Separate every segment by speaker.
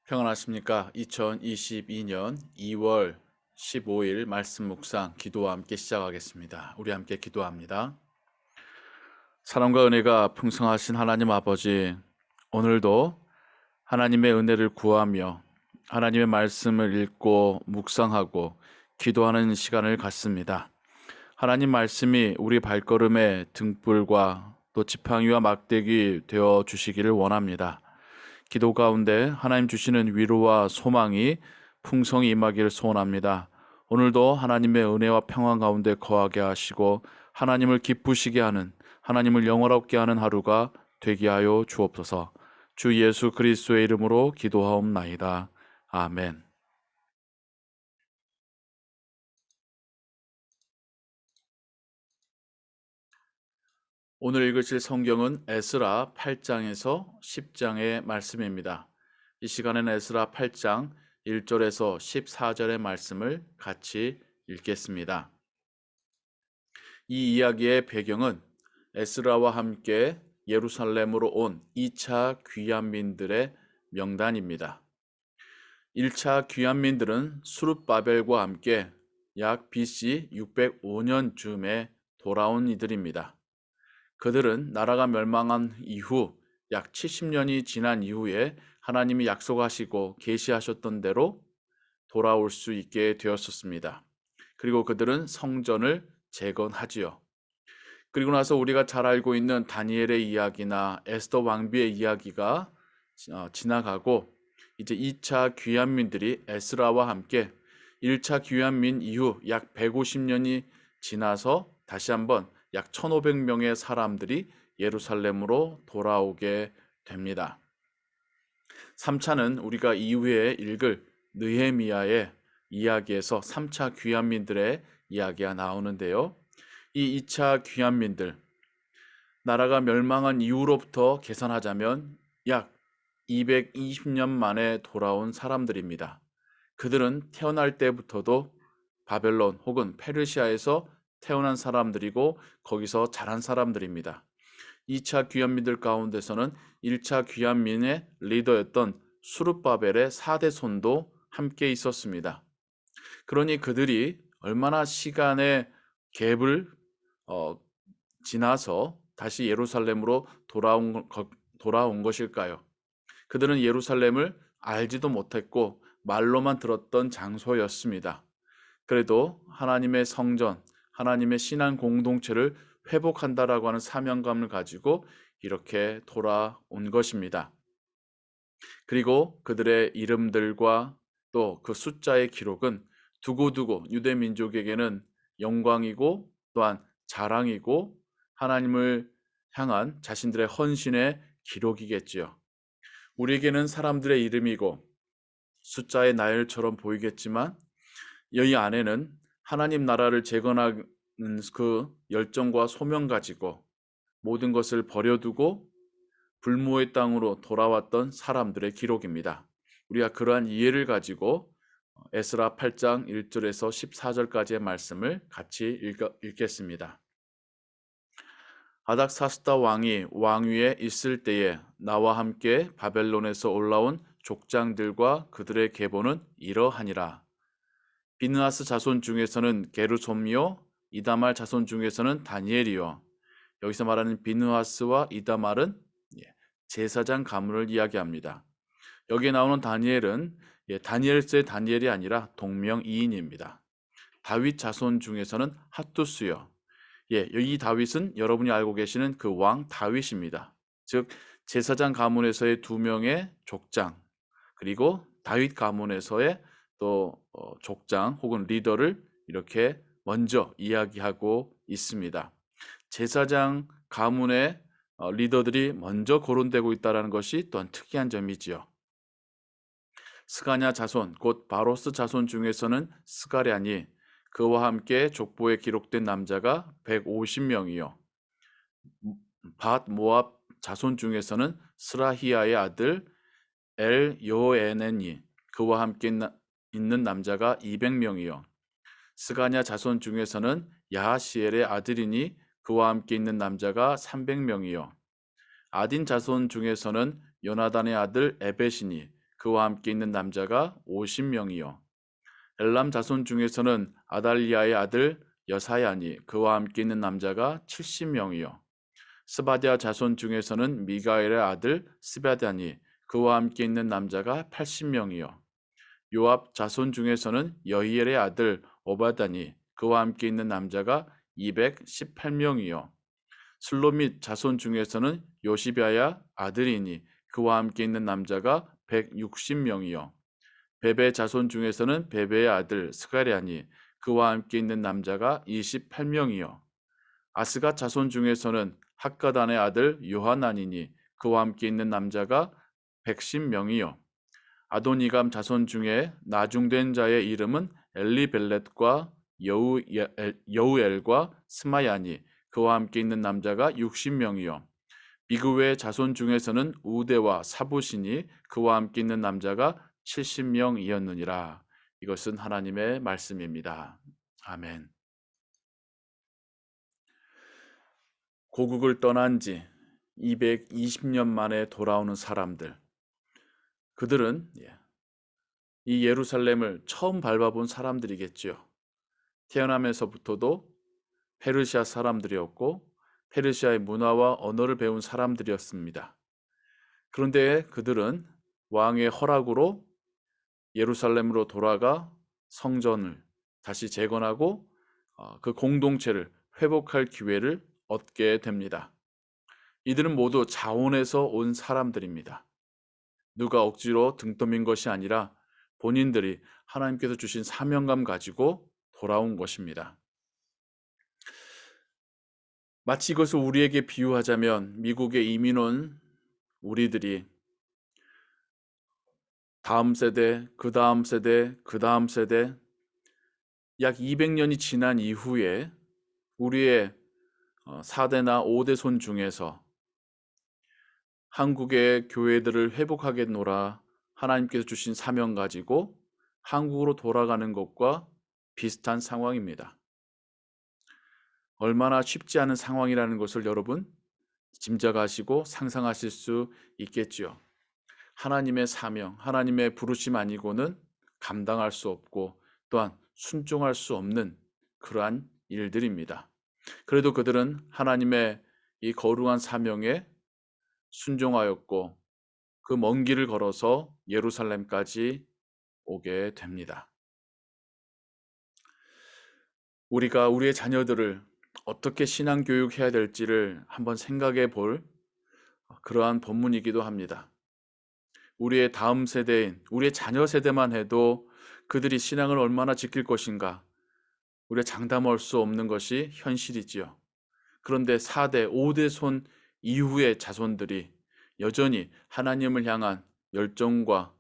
Speaker 1: 평안하십니까? 2022년 2월 15일 말씀 묵상 기도와 함께 시작하겠습니다. 우리 함께 기도합니다. 사랑과 은혜가 풍성하신 하나님 아버지, 오늘도 하나님의 은혜를 구하며 하나님의 말씀을 읽고 묵상하고 기도하는 시간을 갖습니다. 하나님 말씀이 우리 발걸음의 등불과 또 지팡이와 막대기 되어 주시기를 원합니다. 기도 가운데 하나님 주시는 위로와 소망이 풍성히 임하기를 소원합니다. 오늘도 하나님의 은혜와 평안 가운데 거하게 하시고 하나님을 기쁘시게 하는, 하나님을 영원롭게 하는 하루가 되게 하여 주옵소서. 주 예수 그리스도의 이름으로 기도하옵나이다. 아멘. 오늘 읽으실 성경은 에스라 8장에서 10장의 말씀입니다. 이 시간에는 에스라 8장 1절에서 14절의 말씀을 같이 읽겠습니다. 이 이야기의 배경은 에스라와 함께 예루살렘으로 온 2차 귀환민들의 명단입니다. 1차 귀환민들은 수룹바벨과 함께 약 BC 605년쯤에 돌아온 이들입니다. 그들은 나라가 멸망한 이후 약 70년이 지난 이후에 하나님이 약속하시고 계시하셨던 대로 돌아올 수 있게 되었었습니다. 그리고 그들은 성전을 재건하지요. 그리고 나서 우리가 잘 알고 있는 다니엘의 이야기나 에스더 왕비의 이야기가 지나가고 이제 2차 귀환민들이 에스라와 함께 1차 귀환민 이후 약 150년이 지나서 다시 한번 약 1500명의 사람들이 예루살렘으로 돌아오게 됩니다. 3차는 우리가 이후에 읽을 느헤미야의 이야기에서 3차 귀환민들의 이야기가 나오는데요. 이 2차 귀환민들, 나라가 멸망한 이후로부터 계산하자면 약 220년 만에 돌아온 사람들입니다. 그들은 태어날 때부터도 바벨론 혹은 페르시아에서 태어난 사람들이고 거기서 자란 사람들입니다. 2차 귀환민들 가운데서는 1차 귀환민의 리더였던 수룹바벨의 4대 손도 함께 있었습니다. 그러니 그들이 얼마나 시간의 갭을 지나서 다시 예루살렘으로 돌아온 것일까요? 그들은 예루살렘을 알지도 못했고 말로만 들었던 장소였습니다. 그래도 하나님의 성전, 하나님의 신앙 공동체를 회복한다라고 하는 사명감을 가지고 이렇게 돌아온 것입니다. 그리고 그들의 이름들과 또 그 숫자의 기록은 두고두고 유대 민족에게는 영광이고 또한 자랑이고 하나님을 향한 자신들의 헌신의 기록이겠지요. 우리에게는 사람들의 이름이고 숫자의 나열처럼 보이겠지만 이 안에는 하나님 나라를 재건하는 그 열정과 소명 가지고 모든 것을 버려두고 불모의 땅으로 돌아왔던 사람들의 기록입니다. 우리가 그러한 이해를 가지고 에스라 8장 1절에서 14절까지의 말씀을 같이 읽겠습니다. 아닥사스다 왕이 왕위에 있을 때에 나와 함께 바벨론에서 올라온 족장들과 그들의 계보는 이러하니라. 비느하스 자손 중에서는 게르솜이요 이다말 자손 중에서는 다니엘이요. 여기서 말하는 비느하스와 이다말은 제사장 가문을 이야기합니다. 여기에 나오는 다니엘은 다니엘서의 다니엘이 아니라 동명이인입니다. 다윗 자손 중에서는 핫투스요. 이 다윗은 여러분이 알고 계시는 그 왕 다윗입니다. 즉 제사장 가문에서의 2명의 족장, 그리고 다윗 가문에서의 또 족장 혹은 리더를 이렇게 먼저 이야기하고 있습니다. 제사장 가문의 리더들이 먼저 거론되고 있다는 것이 또한 특이한 점이지요. 스가냐 자손, 곧 바로스 자손 중에서는 스가랴니, 그와 함께 족보에 기록된 남자가 150명이요. 밧 모압 자손 중에서는 스라히야의 아들 엘 요에넨이, 그와 함께 있는 남자가 200명이요. 스가냐 자손 중에서는 야하시엘의 아들이니 그와 함께 있는 남자가 300명이요. 아딘 자손 중에서는 요나단의 아들 에벳이니 그와 함께 있는 남자가 50명이요 엘람 자손 중에서는 아달리아의 아들 여사야니 그와 함께 있는 남자가 70명이요 스바디아 자손 중에서는 미가엘의 아들 스바다니 그와 함께 있는 남자가 80명이요 요압 자손 중에서는 여히엘의 아들 오바다니 그와 함께 있는 남자가 218명이요 슬로밋 자손 중에서는 요시비아야 아들이니 그와 함께 있는 남자가 160명이요 베베 자손 중에서는 베베의 아들 스가랴니 그와 함께 있는 남자가 28명이요 아스가 자손 중에서는 학가단의 아들 요하나니니 그와 함께 있는 남자가 110명이요 아도니감 자손 중에 나중된 자의 이름은 엘리벨렛과 여우엘과 스마야니 그와 함께 있는 남자가 60명이요 비그웨 자손 중에서는 우대와 사부시니 그와 함께 있는 남자가 70명이었느니라. 이것은 하나님의 말씀입니다. 아멘. 고국을 떠난 지 220년 만에 돌아오는 사람들. 그들은 이 예루살렘을 처음 밟아본 사람들이겠죠. 태어나면서부터도 페르시아 사람들이었고 페르시아의 문화와 언어를 배운 사람들이었습니다. 그런데 그들은 왕의 허락으로 예루살렘으로 돌아가 성전을 다시 재건하고 그 공동체를 회복할 기회를 얻게 됩니다. 이들은 모두 자원에서 온 사람들입니다. 누가 억지로 등 떠민 것이 아니라 본인들이 하나님께서 주신 사명감 가지고 돌아온 것입니다. 마치 이것을 우리에게 비유하자면 미국에 이민 온 우리들이 다음 세대, 그 다음 세대, 그 다음 세대 약 200년이 지난 이후에 우리의 4대나 5대 손 중에서 한국의 교회들을 회복하겠노라 하나님께서 주신 사명 가지고 한국으로 돌아가는 것과 비슷한 상황입니다. 얼마나 쉽지 않은 상황이라는 것을 여러분 짐작하시고 상상하실 수 있겠지요. 하나님의 사명, 하나님의 부르심 아니고는 감당할 수 없고 또한 순종할 수 없는 그러한 일들입니다. 그래도 그들은 하나님의 이 거룩한 사명에 순종하였고 그 먼 길을 걸어서 예루살렘까지 오게 됩니다. 우리가 우리의 자녀들을 어떻게 신앙 교육해야 될지를 한번 생각해 볼 그러한 본문이기도 합니다. 우리의 다음 세대인 우리의 자녀 세대만 해도 그들이 신앙을 얼마나 지킬 것인가 우리가 장담할 수 없는 것이 현실이지요. 그런데 4대, 5대 손 이후의 자손들이 여전히 하나님을 향한 열정과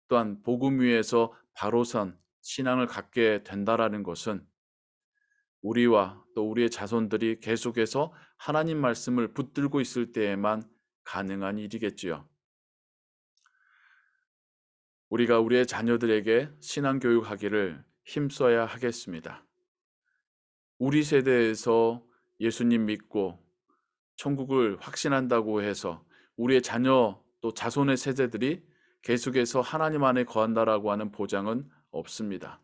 Speaker 1: 또한 복음 위에서 바로선 신앙을 갖게 된다라는 것은 우리와 또 우리의 자손들이 계속해서 하나님 말씀을 붙들고 있을 때에만 가능한 일이겠지요. 우리가 우리의 자녀들에게 신앙 교육하기를 힘써야 하겠습니다. 우리 세대에서 예수님 믿고 천국을 확신한다고 해서 우리의 자녀 또 자손의 세대들이 계속해서 하나님 안에 거한다라고 하는 보장은 없습니다.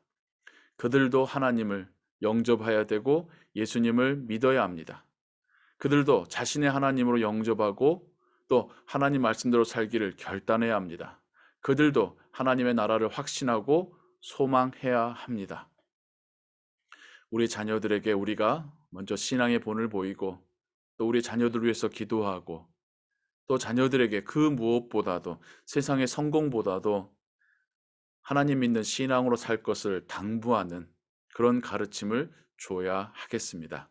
Speaker 1: 그들도 하나님을 영접해야 되고 예수님을 믿어야 합니다. 그들도 자신의 하나님으로 영접하고 또 하나님 말씀대로 살기를 결단해야 합니다. 그들도 하나님의 나라를 확신하고 소망해야 합니다. 우리 자녀들에게 우리가 먼저 신앙의 본을 보이고 또 우리 자녀들 위해서 기도하고 또 자녀들에게 그 무엇보다도 세상의 성공보다도 하나님 믿는 신앙으로 살 것을 당부하는 그런 가르침을 줘야 하겠습니다.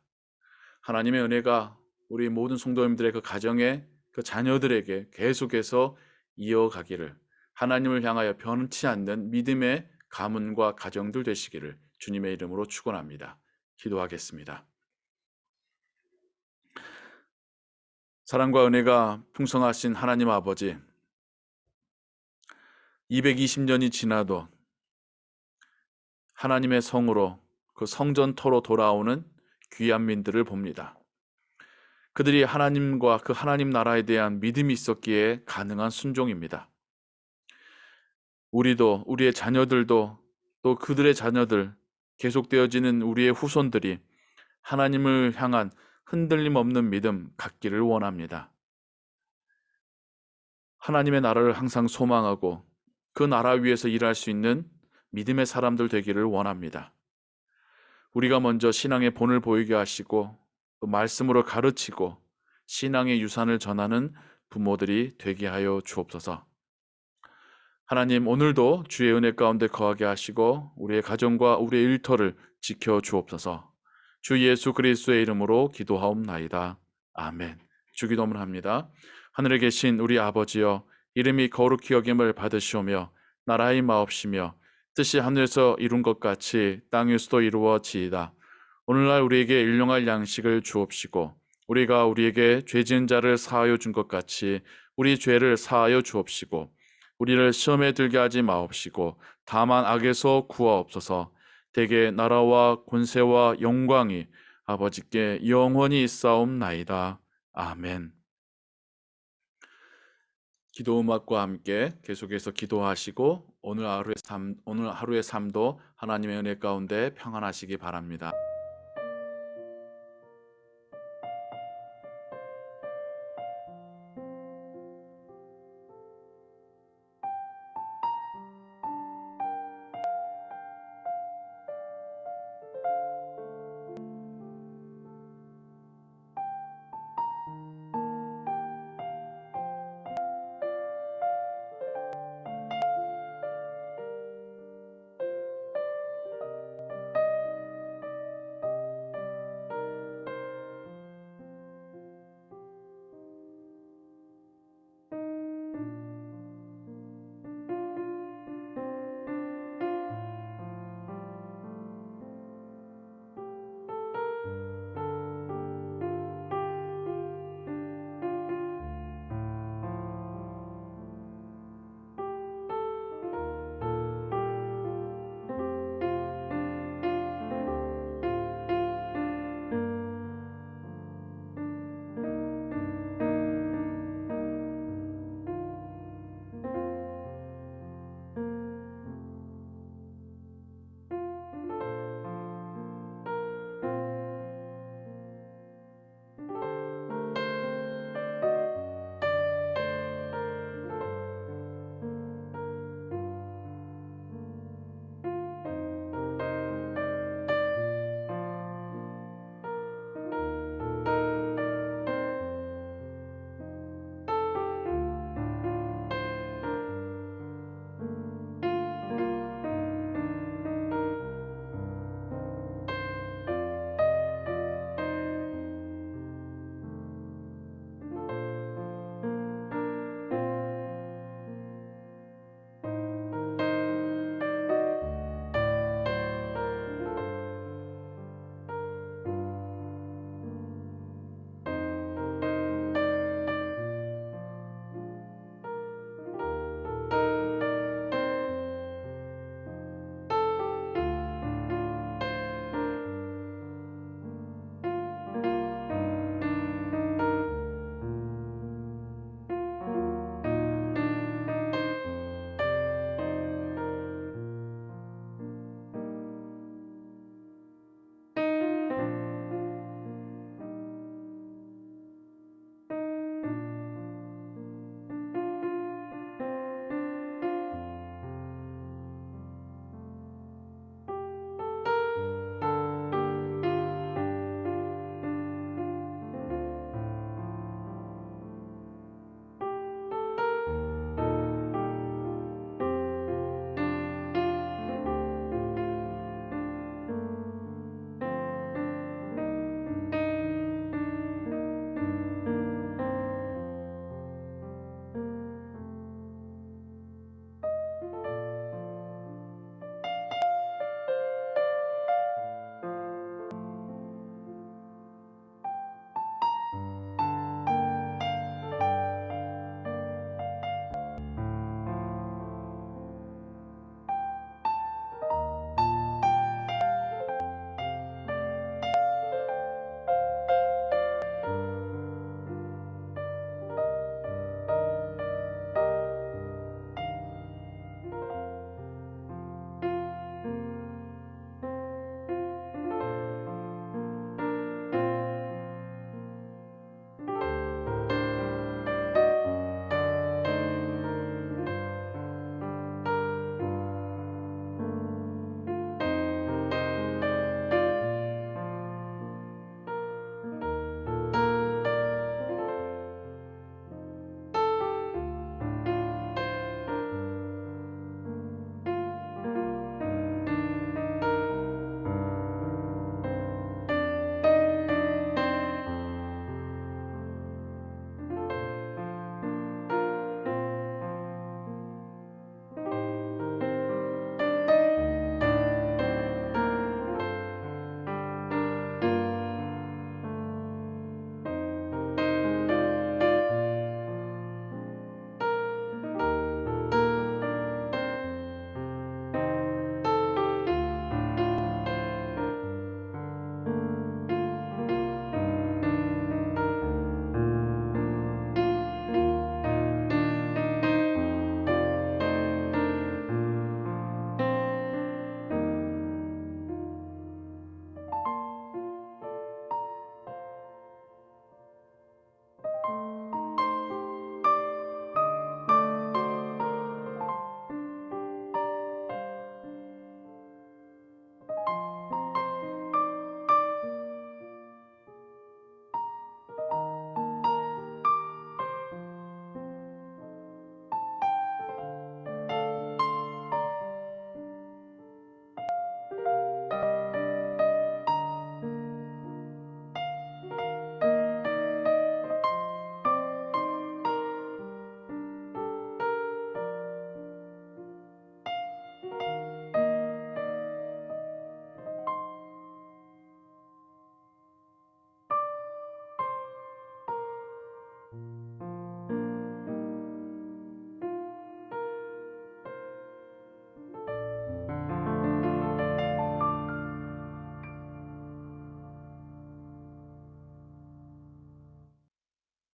Speaker 1: 하나님의 은혜가 우리 모든 성도님들의 그 가정에 그 자녀들에게 계속해서 이어가기를 하나님을 향하여 변치 않는 믿음의 가문과 가정들 되시기를 주님의 이름으로 축원합니다. 기도하겠습니다. 사랑과 은혜가 풍성하신 하나님 아버지, 220년이 지나도 하나님의 성으로 그 성전터로 돌아오는 귀한 민들을 봅니다. 그들이 하나님과 그 하나님 나라에 대한 믿음이 있었기에 가능한 순종입니다. 우리도, 우리의 자녀들도, 또 그들의 자녀들, 계속되어지는 우리의 후손들이 하나님을 향한 흔들림 없는 믿음 갖기를 원합니다. 하나님의 나라를 항상 소망하고 그 나라 위에서 일할 수 있는 믿음의 사람들 되기를 원합니다. 우리가 먼저 신앙의 본을 보이게 하시고 또 말씀으로 가르치고 신앙의 유산을 전하는 부모들이 되게 하여 주옵소서. 하나님, 오늘도 주의 은혜 가운데 거하게 하시고 우리의 가정과 우리의 일터를 지켜 주옵소서. 주 예수 그리스도의 이름으로 기도하옵나이다. 아멘. 주기도문 합니다. 하늘에 계신 우리 아버지여, 이름이 거룩히 여김을 받으시오며 나라의 마옵시며 뜻이 하늘에서 이룬 것 같이 땅에서도 이루어지이다. 오늘날 우리에게 일용할 양식을 주옵시고 우리가 우리에게 죄 지은 자를 사하여 준 것 같이 우리 죄를 사하여 주옵시고 우리를 시험에 들게 하지 마옵시고 다만 악에서 구하옵소서. 대개 나라와 권세와 영광이 아버지께 영원히 있사옵나이다. 아멘. 기도 음악과 함께 계속해서 기도하시고 오늘 하루의 삶도 하나님의 은혜 가운데 평안하시기 바랍니다.